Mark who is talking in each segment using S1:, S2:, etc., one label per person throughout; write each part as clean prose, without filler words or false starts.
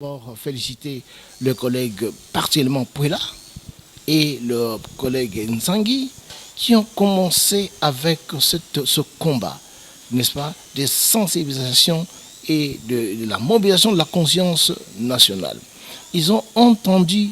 S1: D'abord féliciter le collègue partiellement Pouela et le collègue Nzangi qui ont commencé avec ce combat, n'est-ce pas, de sensibilisation et de la mobilisation de la conscience nationale. Ils ont entendu,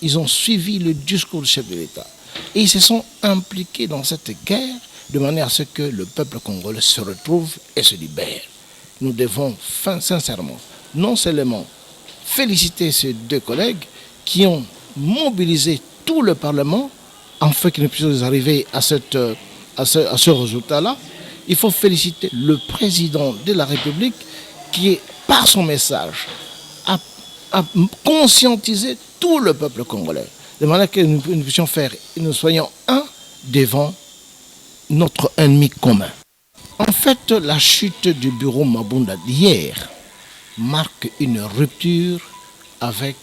S1: ils ont suivi le discours du chef de l'État et ils se sont impliqués dans cette guerre de manière à ce que le peuple congolais se retrouve et se libère. Nous devons sincèrement, non seulement féliciter ces deux collègues qui ont mobilisé tout le Parlement afin que nous puissions arriver à ce résultat-là. Il faut féliciter le président de la République qui, par son message, a conscientisé tout le peuple congolais, de manière que nous puissions faire, nous soyons un devant notre ennemi commun. En fait, la chute du bureau Mabunda d'hier marque une rupture avec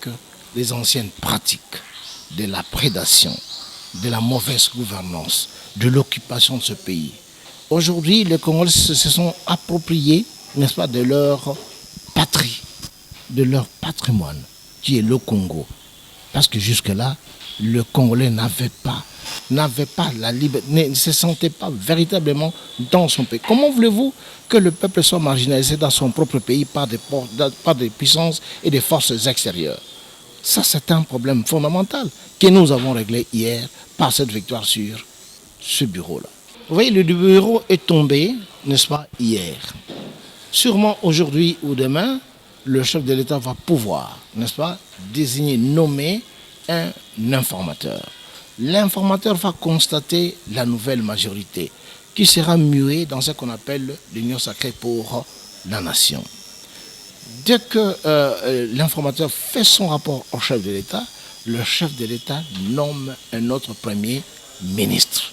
S1: les anciennes pratiques de la prédation, de la mauvaise gouvernance, de l'occupation de ce pays. Aujourd'hui, les Congolais se sont appropriés, n'est-ce pas, de leur patrie, de leur patrimoine, qui est le Congo. Parce que jusque-là, le Congolais n'avait pas la liberté, ne se sentait pas véritablement dans son pays. Comment voulez-vous que le peuple soit marginalisé dans son propre pays par des puissances et des forces extérieures? Ça, c'est un problème fondamental que nous avons réglé hier par cette victoire sur ce bureau-là. Vous voyez, le bureau est tombé, n'est-ce pas, hier. Sûrement aujourd'hui ou demain, le chef de l'État va pouvoir, n'est-ce pas, désigner, nommer un informateur. L'informateur va constater la nouvelle majorité qui sera muée dans ce qu'on appelle l'union sacrée pour la nation. Dès que l'informateur fait son rapport au chef de l'État, le chef de l'État nomme un autre premier ministre.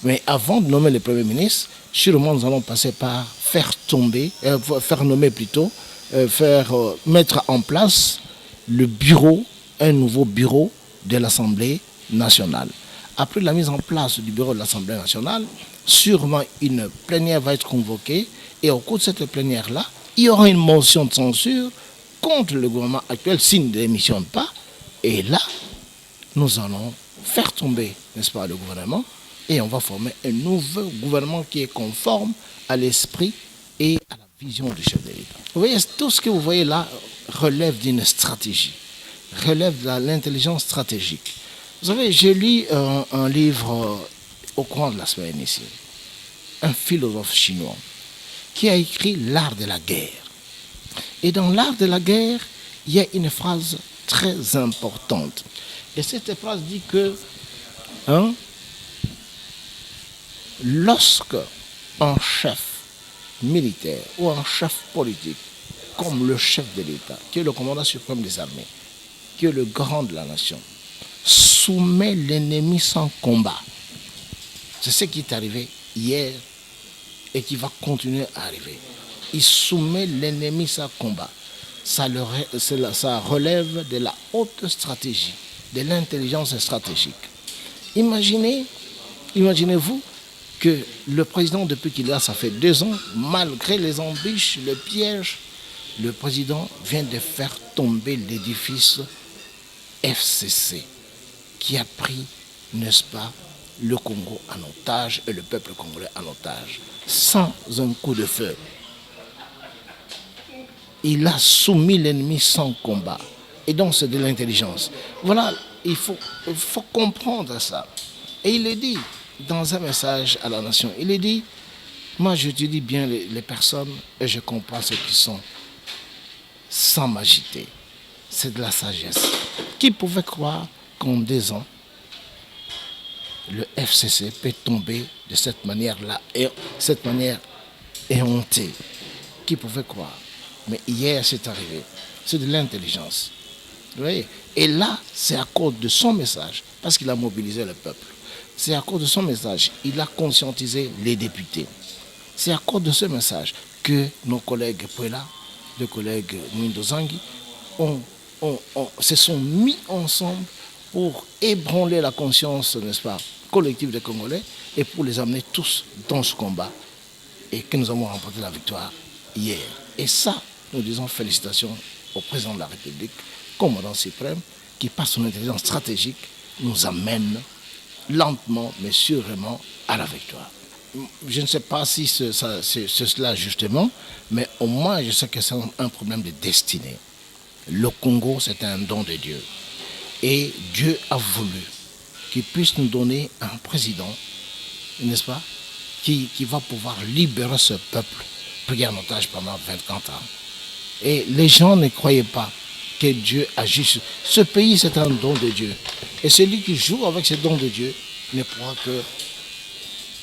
S1: Mais avant de nommer le premier ministre, sûrement nous allons passer par mettre en place le bureau, un nouveau bureau de l'Assemblée nationale. Après la mise en place du bureau de l'Assemblée nationale, sûrement une plénière va être convoquée et au cours de cette plénière-là, il y aura une motion de censure contre le gouvernement actuel s'il ne démissionne pas. Et là, nous allons faire tomber, n'est-ce pas, le gouvernement et on va former un nouveau gouvernement qui est conforme à l'esprit et à la vision du chef de l'État. Vous voyez, tout ce que vous voyez là relève d'une stratégie, relève de l'intelligence stratégique. Vous savez, j'ai lu un livre au courant de la semaine ici, un philosophe chinois qui a écrit L'art de la guerre. Et dans l'art de la guerre, il y a une phrase très importante. Et cette phrase dit que lorsque un chef militaire ou un chef politique, comme le chef de l'État, qui est le commandant suprême des armées, qui est le grand de la nation, soumet l'ennemi sans combat. C'est ce qui est arrivé hier et qui va continuer à arriver. Il soumet l'ennemi sans combat. Ça relève de la haute stratégie, de l'intelligence stratégique. Imaginez-vous que le président, depuis qu'il est là, ça fait 2 ans, malgré les embûches, le piège, le président vient de faire tomber l'édifice FCC, qui a pris, n'est-ce pas, le Congo en otage et le peuple congolais en otage, sans un coup de feu. Il a soumis l'ennemi sans combat. Et donc c'est de l'intelligence. Voilà, il faut comprendre ça. Et il le dit dans un message à la nation. Il le dit, moi j'étudie bien les personnes et je comprends ceux qui sont sans m'agiter. C'est de la sagesse. Qui pouvait croire qu'en 2 ans, le FCC peut tomber de cette manière-là, et cette manière éhontée? Qui pouvait croire? Mais hier, c'est arrivé. C'est de l'intelligence. Vous voyez? Et là, c'est à cause de son message, parce qu'il a mobilisé le peuple. C'est à cause de son message, il a conscientisé les députés. C'est à cause de ce message que nos collègues Pouela, le collègue Nzangi, se sont mis ensemble pour ébranler la conscience, n'est-ce pas, collective des Congolais et pour les amener tous dans ce combat et que nous avons remporté la victoire hier. Et ça, nous disons félicitations au président de la République, commandant suprême, qui par son intelligence stratégique nous amène lentement mais sûrement à la victoire. Je ne sais pas si c'est cela justement, mais au moins je sais que c'est un problème de destinée. Le Congo, c'est un don de Dieu. Et Dieu a voulu qu'il puisse nous donner un président, n'est-ce pas, qui va pouvoir libérer ce peuple pris en otage pendant 24 ans. Et les gens ne croyaient pas que Dieu agisse. Ce pays, c'est un don de Dieu. Et celui qui joue avec ce don de Dieu ne pourra que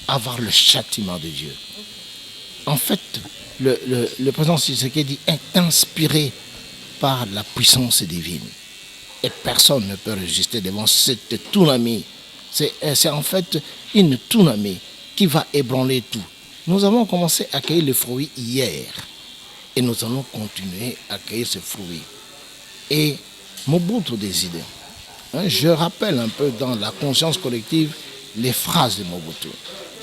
S1: avoir le châtiment de Dieu. En fait, le président Tshisekedi est inspiré par la puissance divine. Et personne ne peut résister devant cette tsunami. C'est en fait une tsunami qui va ébranler tout. Nous avons commencé à cueillir les fruits hier. Et nous allons continuer à cueillir ces fruits. Et Mobutu décidé. Je rappelle un peu dans la conscience collective les phrases de Mobutu.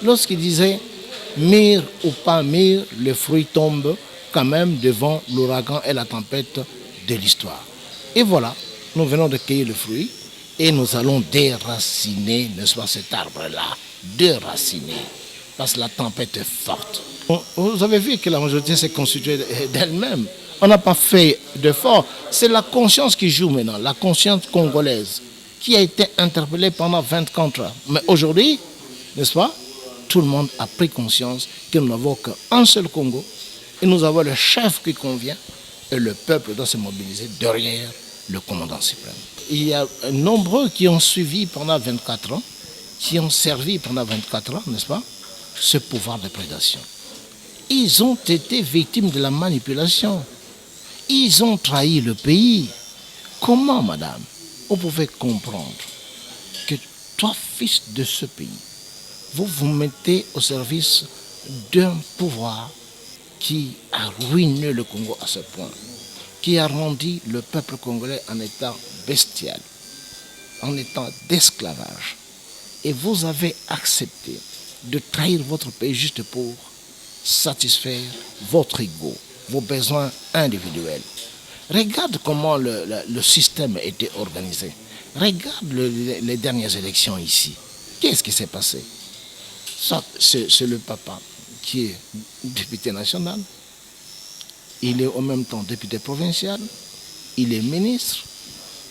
S1: Lorsqu'il disait « mire ou pas mire, le fruit tombe quand même devant l'ouragan et la tempête de l'histoire ». Et voilà, nous venons de cueillir le fruit et nous allons déraciner, n'est-ce pas, cet arbre-là, déraciner, parce que la tempête est forte. Vous avez vu que la majorité s'est constituée d'elle-même. On n'a pas fait d'effort. C'est la conscience qui joue maintenant, la conscience congolaise, qui a été interpellée pendant 24 ans. Mais aujourd'hui, n'est-ce pas, tout le monde a pris conscience que nous n'avons qu'un seul Congo et nous avons le chef qui convient et le peuple doit se mobiliser derrière le commandant suprême. Il y a nombreux qui ont suivi pendant 24 ans, qui ont servi pendant 24 ans, n'est-ce pas, ce pouvoir de prédation. Ils ont été victimes de la manipulation. Ils ont trahi le pays. Comment, madame, vous pouvez comprendre que toi, fils de ce pays, vous vous mettez au service d'un pouvoir qui a ruiné le Congo à ce point, qui a rendu le peuple congolais en état bestial, en état d'esclavage. Et vous avez accepté de trahir votre pays juste pour satisfaire votre ego, vos besoins individuels. Regarde comment le système a été organisé. Regarde les dernières élections ici. Qu'est-ce qui s'est passé? C'est le papa qui est député national, il est en même temps député provincial, il est ministre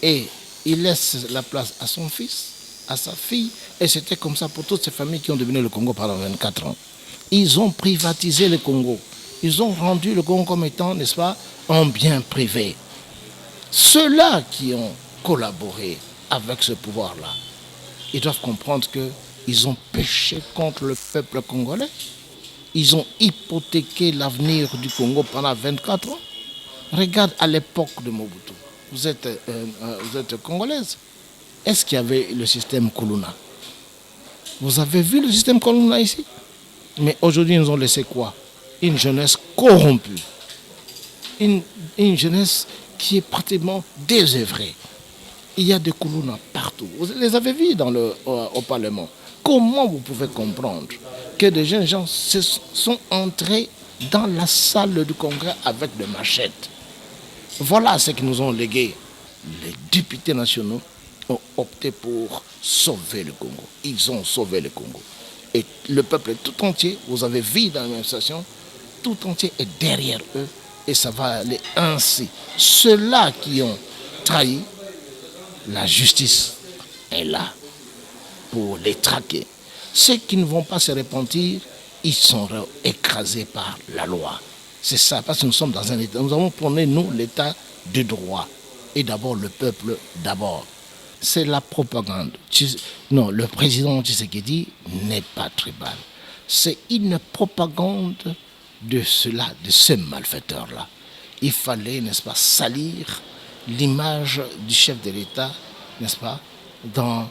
S1: et il laisse la place à son fils, à sa fille, et c'était comme ça pour toutes ces familles qui ont dominé le Congo pendant 24 ans. Ils ont privatisé le Congo. Ils ont rendu le Congo comme étant, n'est-ce pas, un bien privé. Ceux-là qui ont collaboré avec ce pouvoir-là, ils doivent comprendre qu'ils ont péché contre le peuple congolais. Ils ont hypothéqué l'avenir du Congo pendant 24 ans. Regarde à l'époque de Mobutu. Vous êtes congolaise. Est-ce qu'il y avait le système Kuluna? Vous avez vu le système Kuluna ici? Mais aujourd'hui, ils nous ont laissé quoi? Une jeunesse corrompue. Une jeunesse qui est pratiquement désœuvrée. Il y a des Kuluna partout. Vous les avez vus au Parlement. Comment vous pouvez comprendre que des jeunes gens sont entrés dans la salle du Congrès avec des machettes? Voilà ce qu'ils nous ont légué. Les députés nationaux ont opté pour sauver le Congo. Ils ont sauvé le Congo. Et le peuple tout entier, vous avez vu dans la manifestation, tout entier est derrière eux et ça va aller ainsi. Ceux-là qui ont trahi, la justice est là pour les traquer. Ceux qui ne vont pas se repentir, ils seront écrasés par la loi. C'est ça, parce que nous sommes dans un État. Nous avons prôné, nous, l'État de droit. Et d'abord, le peuple, d'abord. C'est la propagande. Non, le président Tshisekedi n'est pas tribal. C'est une propagande de cela, de ce malfaiteur-là. Il fallait, n'est-ce pas, salir l'image du chef de l'État, n'est-ce pas, dans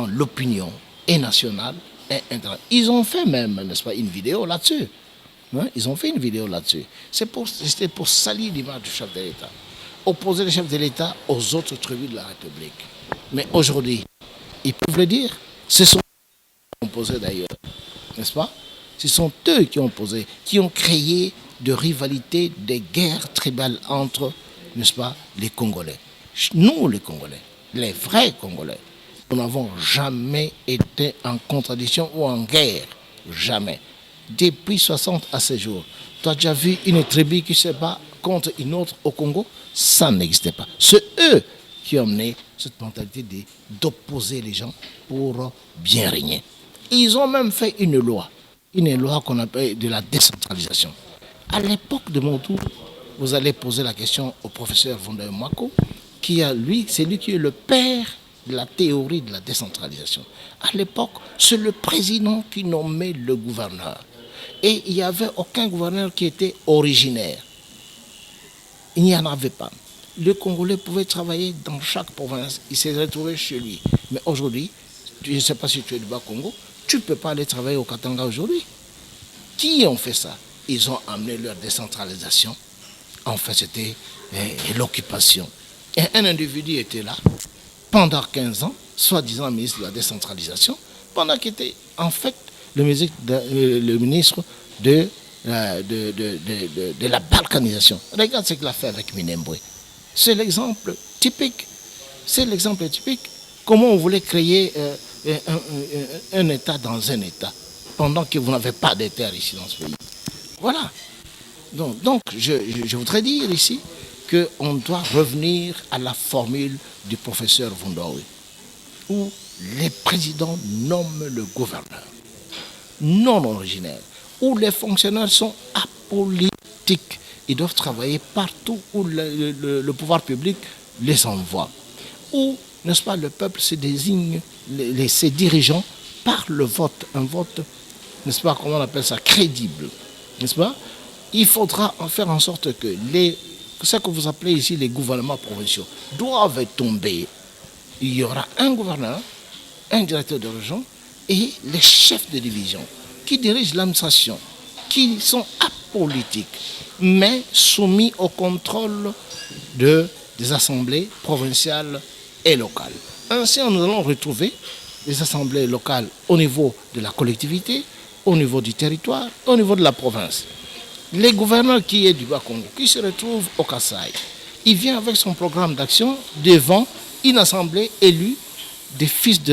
S1: l'opinion et nationale et internationale. Ils ont fait même, n'est-ce pas, une vidéo là-dessus. Hein? Ils ont fait une vidéo là-dessus. C'était pour salir l'image du chef de l'État. Opposer le chef de l'État aux autres tribus de la République. Mais aujourd'hui, ils peuvent le dire. Ce sont eux qui ont posé d'ailleurs, n'est-ce pas? Ce sont eux qui ont posé, qui ont créé de rivalités, des guerres tribales entre, n'est-ce pas, les Congolais. Nous, les Congolais, les vrais Congolais, nous n'avons jamais été en contradiction ou en guerre. Jamais. Depuis 60 à ce jour, tu as déjà vu une tribu qui se bat contre une autre au Congo? Ça n'existait pas. C'est eux qui ont mené cette mentalité d'opposer les gens pour bien régner. Ils ont même fait une loi qu'on appelle de la décentralisation. À l'époque de Mobutu, vous allez poser la question au professeur Vondaye Mako, c'est lui qui est le père de la théorie de la décentralisation. À l'époque, c'est le président qui nommait le gouverneur. Et il n'y avait aucun gouverneur qui était originaire. Il n'y en avait pas. Le Congolais pouvait travailler dans chaque province. Il s'est retrouvé chez lui. Mais aujourd'hui, je ne sais pas si tu es du Bas-Congo, tu ne peux pas aller travailler au Katanga aujourd'hui. Qui ont fait ça? Ils ont amené leur décentralisation. En fait, c'était l'occupation. Et un individu était là pendant 15 ans, soi-disant ministre de la décentralisation, pendant qu'il était en fait le ministre de la balkanisation. Regarde ce qu'il a fait avec Minembwe. C'est l'exemple typique. C'est l'exemple typique. Comment on voulait créer un État dans un État, pendant que vous n'avez pas de terre ici dans ce pays. Voilà. Donc je voudrais dire ici qu'on doit revenir à la formule du professeur Vondaye, où les présidents nomment le gouverneur, non originaire, où les fonctionnaires sont apolitiques. Ils doivent travailler partout où le pouvoir public les envoie. Où, n'est-ce pas, le peuple se désigne ses dirigeants par le vote, un vote, n'est-ce pas, comment on appelle ça, crédible, n'est-ce pas? Il faudra en faire en sorte que ce que vous appelez ici les gouvernements provinciaux doivent tomber. Il y aura un gouverneur, un directeur de région et les chefs de division qui dirigent l'administration, qui sont apolitiques, mais soumis au contrôle des assemblées provinciales et locales. Ainsi, nous allons retrouver les assemblées locales au niveau de la collectivité, au niveau du territoire, au niveau de la province. Les gouverneurs qui est du Bas-Congo, qui se retrouve au Kasaï, il vient avec son programme d'action devant une assemblée élue des fils de